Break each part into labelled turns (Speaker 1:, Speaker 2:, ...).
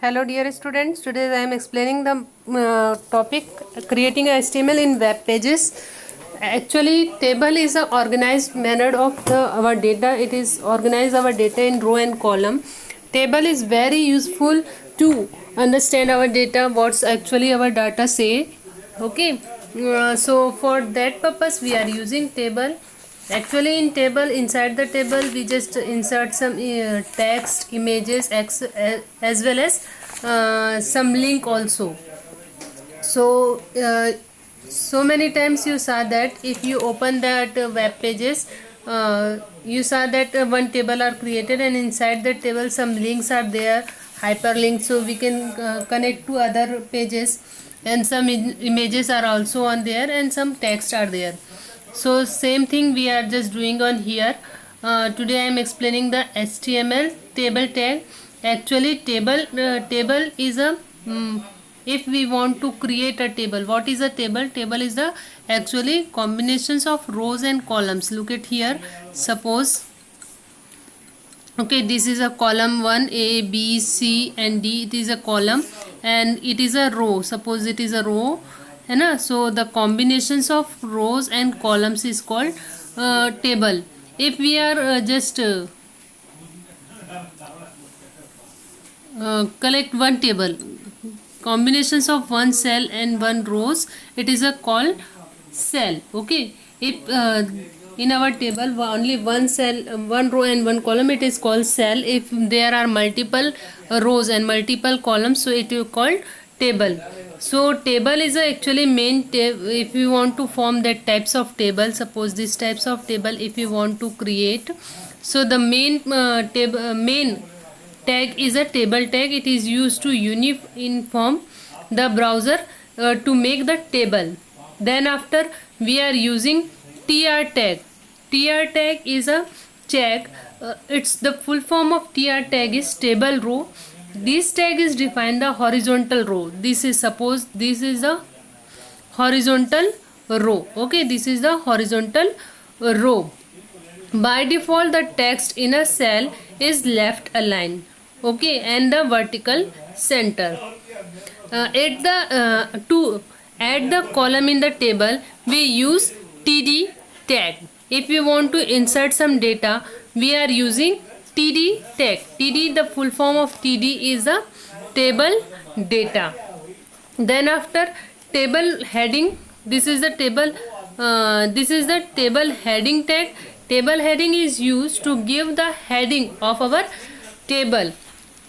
Speaker 1: Hello dear students, today I am explaining the topic creating a HTML in web pages. Actually table is a organized manner of our data. It is organize our data in row and column. Table is very useful to understand our data, what's actually our data say. Okay, so for that purpose we are using table. Actually in table, inside the table we just insert some text, images as well as some link also. So so many times you saw that if you open that web pages, you saw that one table are created and inside the table some links are there, hyperlinks, so we can connect to other pages, and some images are also on there and some text are there. So same thing we are just doing on here. Today I am explaining the HTML table tag. Actually table is a if we want to create a table, what is a table? Table is the actually combinations of rows and columns. Look at here, suppose okay, this is a column 1, A, B, C and D. It is a column and it is a row. Suppose it is a row, है ना? So the combinations of rows and columns is called table. If we are just collect one table, combinations of one cell and one rows, it is a called cell. Okay, if in our table only one cell, one row and one column, it is called cell. If there are multiple rows and multiple columns, so it is called table. So table is actually main if you want to form that types of table, suppose these types of table if you want to create, so the main main tag is a table tag. It is used to uniform the browser to make the table. Then after we are using tr tag. Tr tag is a tag. It's the full form of tr tag is table row. This tag is defined the horizontal row. This is, suppose this is a horizontal row. Okay, this is the horizontal row. By default the text in a cell is left aligned, okay, and the vertical center. To add the column in the table we use td tag. If we want to insert some data we are using td tag. Td, the full form of td is the table data. Then after table heading, this is the table heading tag. Table heading is used to give the heading of our table.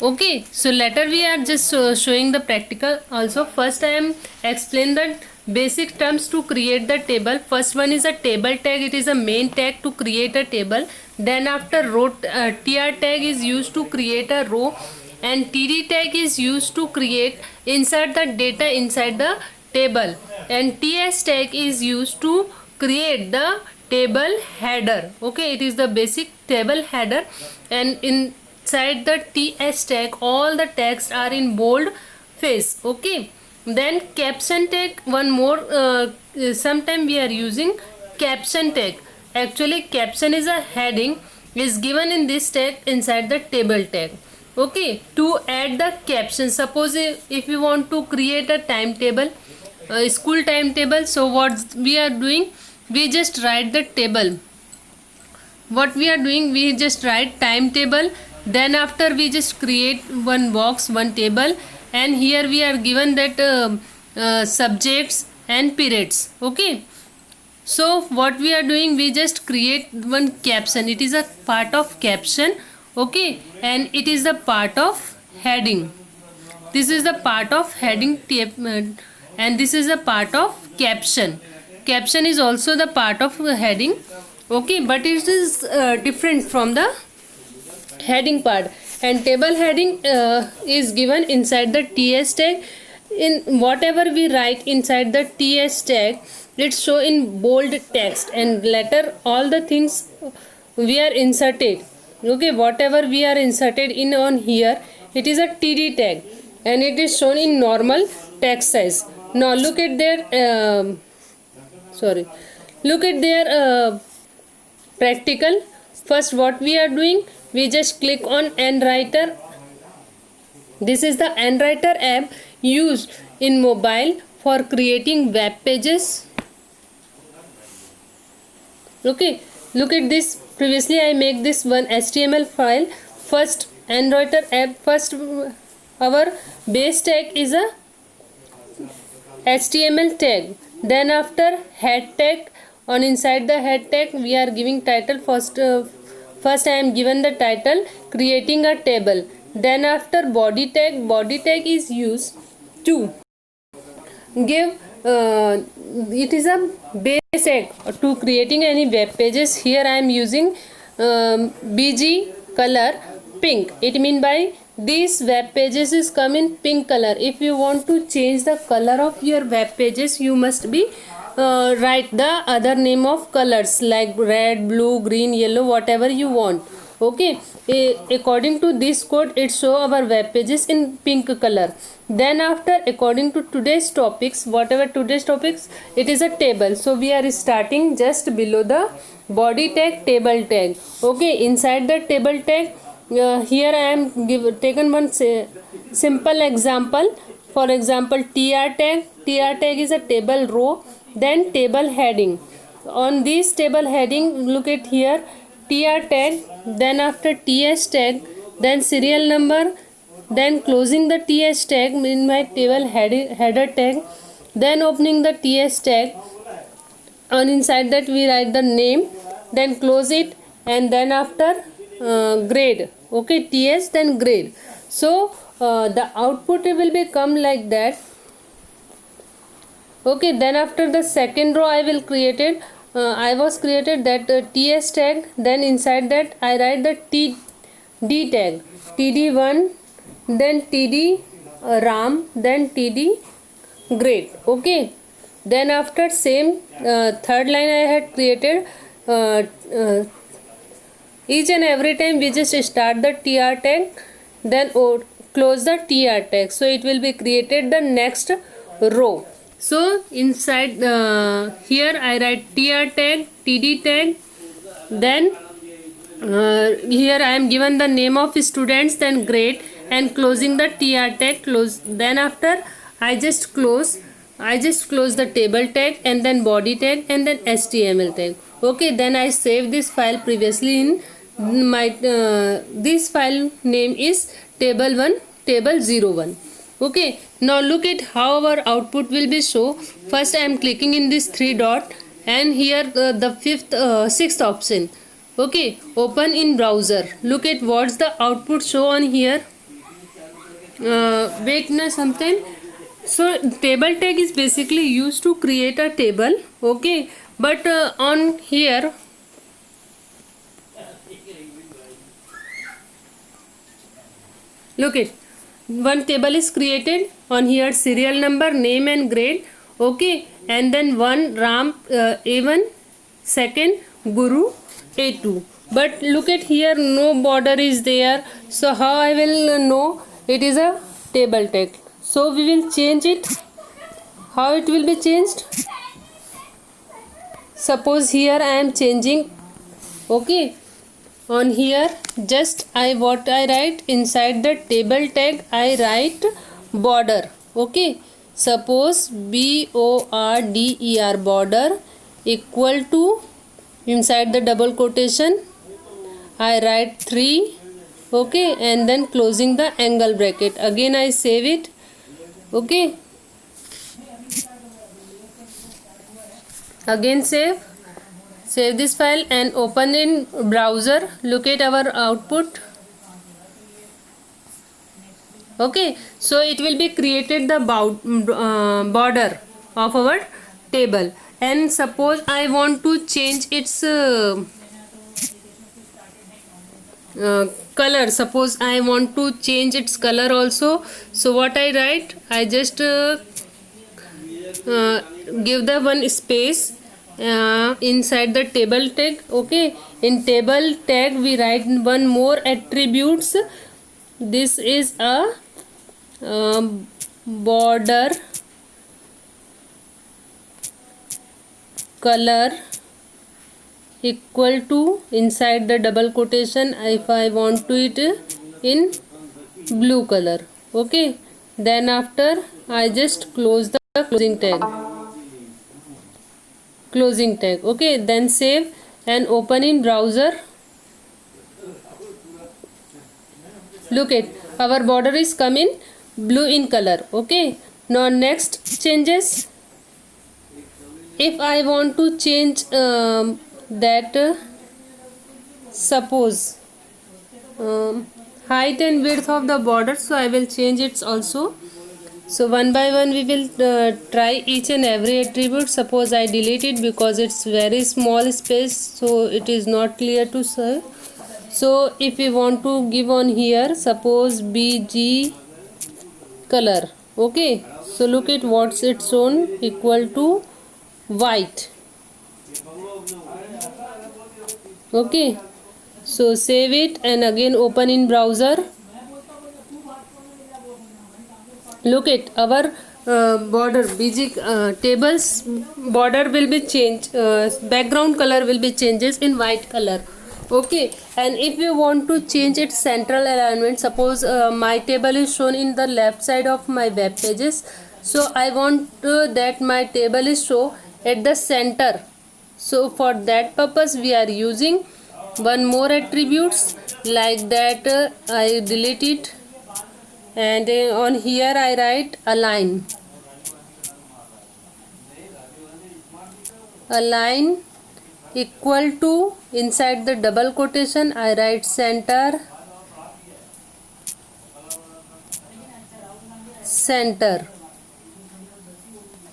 Speaker 1: Okay, so later we are just showing the practical also. First I am explain the basic terms to create the table. First one is a table tag. It is a main tag to create a table. Then after row tr tag is used to create a row, and td tag is used to create insert the data inside the table, and ts tag is used to create the table header. Okay, it is the basic table header, and inside the ts tag all the text are in bold face. Okay, then caption tag, one more sometime we are using caption tag. Actually caption is a heading is given in this tag inside the table tag. Okay, to add the caption, suppose if you want to create a timetable, school timetable, so what we are doing, we just write the table. What we are doing, we just write timetable. Then after we just create one box, one table, and here we are given that subjects and periods. Okay, so what we are doing, we just create one caption. It is a part of caption. Okay, and it is the part of heading. This is the part of heading and this is a part of caption. Caption is also the part of heading. Okay, but it is different from the heading part. And table heading is given inside the ts tag. In whatever we write inside the ts tag, it's show in bold text, and later all the things we are inserted. Okay, whatever we are inserted in on here, it is a td tag and it is shown in normal text size. Now look at their look at their practical. First what we are doing, we just click on end writer This is the Enwriter app used in mobile for creating web pages. Okay, look at this. Previously I make this one HTML file. First Enwriter app, first our base tag is a HTML tag. Then after head tag, on inside the head tag we are giving title. First I am given the title, creating a table. Then after body tag is used to give it is a base tag to creating any web pages. Here I am using BG color pink. It mean by these web pages is come in pink color. If you want to change the color of your web pages, you must be write the other name of colors like red, blue, green, yellow, whatever you want. Okay, according to this code it show our web pages in pink color. Then after, according to today's topics, whatever today's topics, it is a table. So we are starting just below the body tag, table tag. Okay, inside the table tag, here I am taken one simple example. For example, tr tag is a table row. Then table heading. On this table heading, look at here, tr tag, then after ts tag, then serial number, then closing the ts tag in my table header tag, then opening the ts tag. On inside that we write the name, then close it, and then after grade. Okay, ts then grade. So the output will be come like that. Okay, then after the second row I will created I was created that ts tag. Then inside that I write the td tag, td1, then td ram, then td grade. Okay, then after same third line I had created each and every time we just start the tr tag, then close the tr tag, so it will be created the next row. So inside here I write tr tag, td tag, then here I am given the name of students, then grade, and closing the tr tag, close. Then after I just close the table tag, and then body tag, and then html tag. Okay, then I save this file. Previously in my this file name is table1, table01. Okay, now look at how our output will be show. First I am clicking in this three dot, and here the sixth option. Okay, open in browser. Look at what's the output show on here. Wait na sometime. So table tag is basically used to create a table. Okay, but on here look it, one table is created. On here serial number, name and grade. Okay, and then one ram a1, second guru a2. But look at here, no border is there. So how I will know it is a table tag? So we will change it. How it will be changed? Suppose here I am changing. Okay, on here just I write inside the table tag, I write border. Okay, suppose border, border equal to, inside the double quotation I write 3. Okay, and then closing the angle bracket. Again I save it. Okay, again save this file and open in browser. Look at our output. Okay, so it will be created the border of our table. And suppose I want to change its color. Suppose I want to change its color also. So what I write, I just give the one space inside the table tag. Okay, in table tag we write one more attributes. This is a border color equal to, inside the double quotation, if I want to it in blue color. Okay, then after I just close the closing tag. Okay, then save and open in browser. Look it, our border is coming blue in color. Okay, now next changes. If I want to change that suppose height and width of the border, so I will change it also. So one by one we will try each and every attribute. Suppose I delete it because it's very small space, so it is not clear to see. So if we want to give on here, suppose bg color. Okay, so look at what's its own, equal to white. Okay, so save it and again open in browser. Look at our border bg tables border will be changed, background color will be changes in white color. Okay, and if you want to change its central alignment, suppose my table is shown in the left side of my web pages, so I want that my table is shown at the center. So for that purpose we are using one more attributes, like that I delete it, and on here I write align equal to, inside the double quotation I write center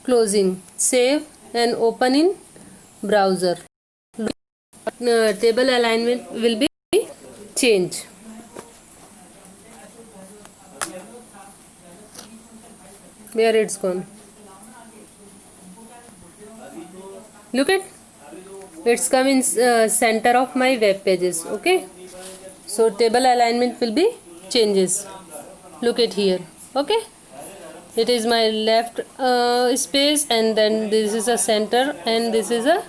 Speaker 1: closing, save and open in browser. Table alignment will be changed. Where it's gone? Look at, it's come in center of my web pages. Okay, so table alignment will be changes. Look at here. Okay, it is my left space, and then this is a center, and this is a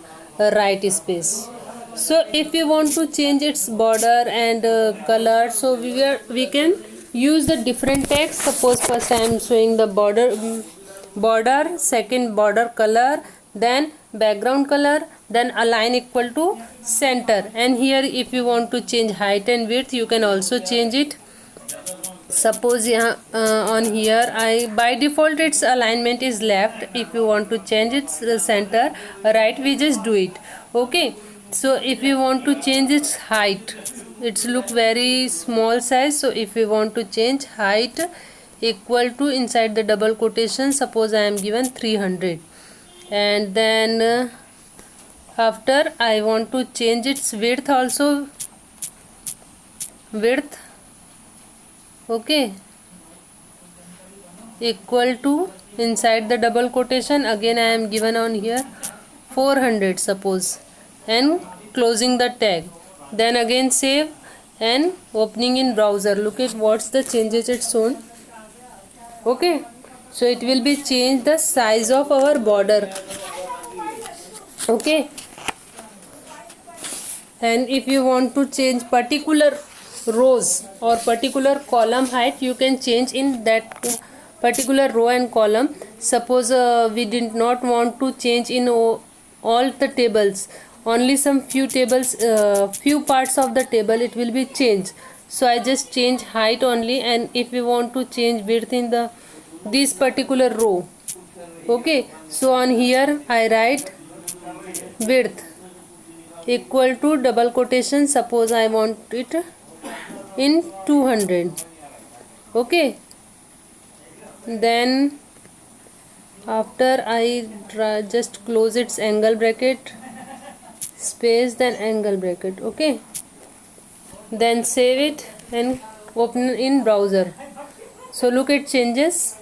Speaker 1: right space. So if you want to change its border and color, so we can use the different text. Suppose first I am showing the border, second border color, then background color, then align equal to center. And here if you want to change height and width, you can also change it. Suppose on here I by default its alignment is left. If you want to change its center right, we just do it. Okay, so if you want to change its height, it's look very small size, so if we want to change height equal to, inside the double quotation, suppose I am given 300, and then after I want to change its width also, width, okay, equal to, inside the double quotation again I am given on here 400 suppose, and closing the tag, then again save and opening in browser. Look at what's the changes it's shown. Okay, so it will be changed the size of our border. Okay, and if you want to change particular rows or particular column height, you can change in that particular row and column. Suppose we did not want to change in all the tables, only some few tables, few parts of the table it will be changed, so I just change height only. And if we want to change width in the this particular row, okay, so on here I write width equal to double quotation, suppose I want it in 200. Okay, then after I just close its angle bracket, space, then angle bracket. Okay, then save it and open in browser. So look at changes,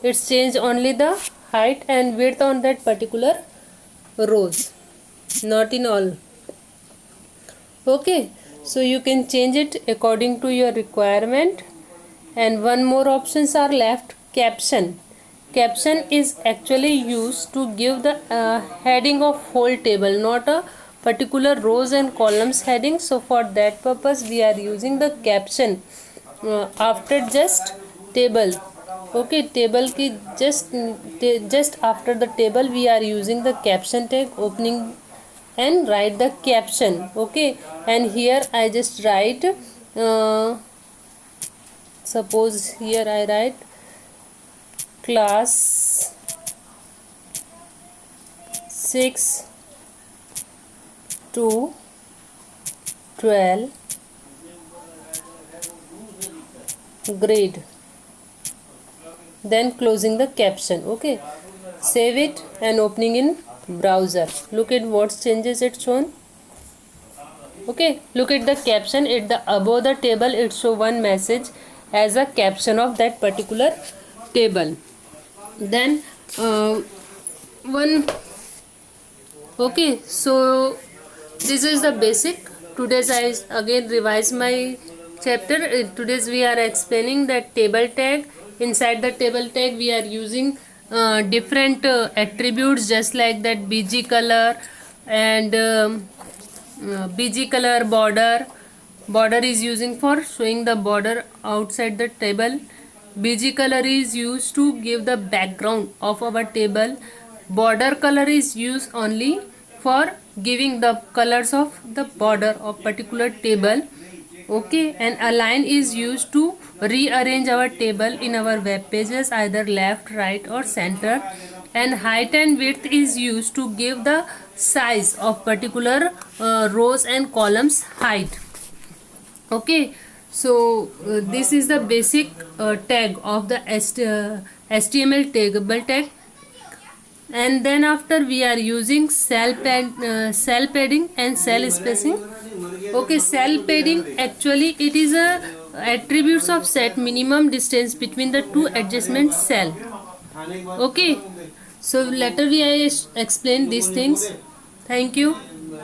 Speaker 1: it's changed only the height and width on that particular rows, not in all. Okay, so you can change it according to your requirement. And one more options are left, caption. Caption is actually used to give the heading of whole table, not a particular rows and columns heading. So for that purpose we are using the caption. after just table. Okay, table ki just after the table we are using the caption tag, opening and write the caption. Okay, and here I just write, suppose here I write class 6 to 12 grade, then closing the caption. Okay, save it and opening in browser. Look at what changes it's shown. Okay, look at the caption. At the above the table it show one message as a caption of that particular table. Then one. Okay, so this is the basic. Today's I again revise my chapter. Today's we are explaining that table tag. Inside the table tag we are using different attributes, just like that bg color and bg color border is using for showing the border outside the table. Bg color is used to give the background of our table. Border color is used only for giving the colors of the border of particular table. Okay, and align is used to rearrange our table in our web pages, either left, right or center. And height and width is used to give the size of particular rows and columns height. Okay, so this is the basic tag of the HTML table tag. And then after we are using cell padding and cell spacing. Okay, cell padding actually it is a attributes of set minimum distance between the two adjacent cell. Okay, so later we I explain these things. Thank you.